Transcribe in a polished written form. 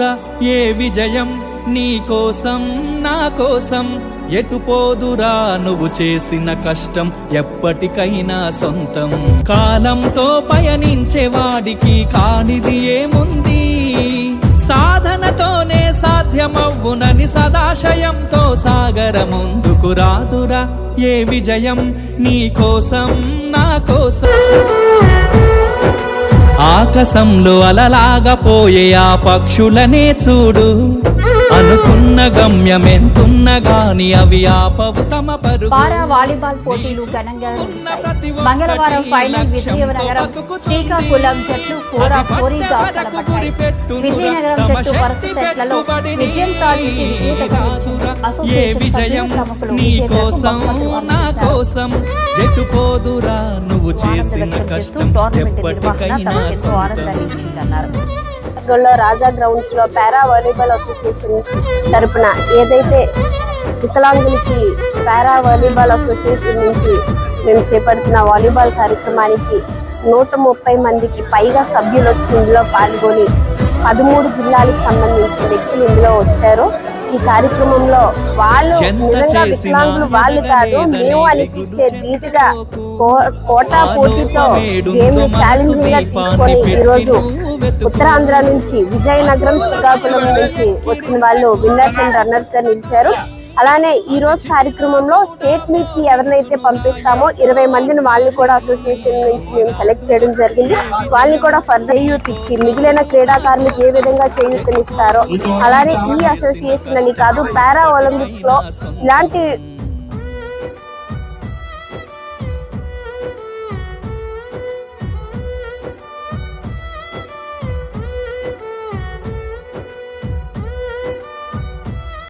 రాదురా ఏ విజయం నీ కోసం నా కోసం ఎటు పోదురా నువ్వు చేసిన కష్టం ఎప్పటికైనా సొంతం కాలంతో పయనించే వాడికి కానిది ఏముంది సాధనతోనే సాధ్యమవ్వునని సదాశయంతో సాగర ముందుకు రాదురా ఏ విజయం నీ కోసం నా కోసం ఆకాశంలో అలలాగా పోయే ఆ పక్షులనే చూడు అనుకున్న గమ్యం ఎంతున్న గాని అవి ఆపవు తమ పరుగు పారా వాలీబాల్ పోటీలు ఘనంగా ముగిశాయి. మంగళవారం ఫైనల్ విజయనగరం శ్రీకాకుళం జట్లు పోరాపోరీగా తలపడ్డాయి. విజయనగరం జట్టు వరుస సెట్లలో విజయం సాధించి విజేతగా నిలిచింది. అసోసియేషన్ సభ్యులు ప్రముఖులు విజేతలకు బహుమతులు అందజేశారు. జట్టు పోదురా నువ్వు చేసిన కష్టం ఎప్పటికైనా ఆనందాన్ని ఇచ్చిందన్నారు. రాజా గ్రౌండ్స్ లో పారా వాలీబాల్ అసోసియేషన్ తరపున ఏదైతే వికలాంగులకి పారా వాలీబాల్ అసోసియేషన్ నుంచి మేము చేపడుతున్న వాలీబాల్ కార్యక్రమానికి 130 మందికి పైగా సభ్యులు వచ్చి ఇందులో పాల్గొని 13 జిల్లాలకు సంబంధించిన వ్యక్తులు ఇందులో వచ్చారు. ఈ కార్యక్రమంలో వాళ్ళు నిజంగా వికలాంగులు వాళ్ళు కాదు మేము అనిపించే రీతిగా కోటా పోటీతో గేమ్ ఛాలెంజింగ్ గా తీసుకొని ఈరోజు ఉత్తరాంధ్ర నుంచి విజయనగరం శ్రీకాకుళం నుంచి వచ్చిన వాళ్ళు విన్నర్స్ అండ్ రన్నర్స్ గా నిలిచారు. అలానే ఈ రోజు కార్యక్రమంలో స్టేట్ మీట్ కి ఎవరినైతే పంపిస్తామో 20 మందిని వాళ్ళని కూడా అసోసియేషన్ నుంచి మేము సెలెక్ట్ చేయడం జరిగింది. వాళ్ళని కూడా ఫర్దర్ చేయూత ఇచ్చి మిగిలిన క్రీడాకారులకు ఏ విధంగా చేయూతనిస్తారో అలానే ఈ అసోసియేషన్ అని కాదు పారా ఒలింపిక్స్ లో ఇలాంటి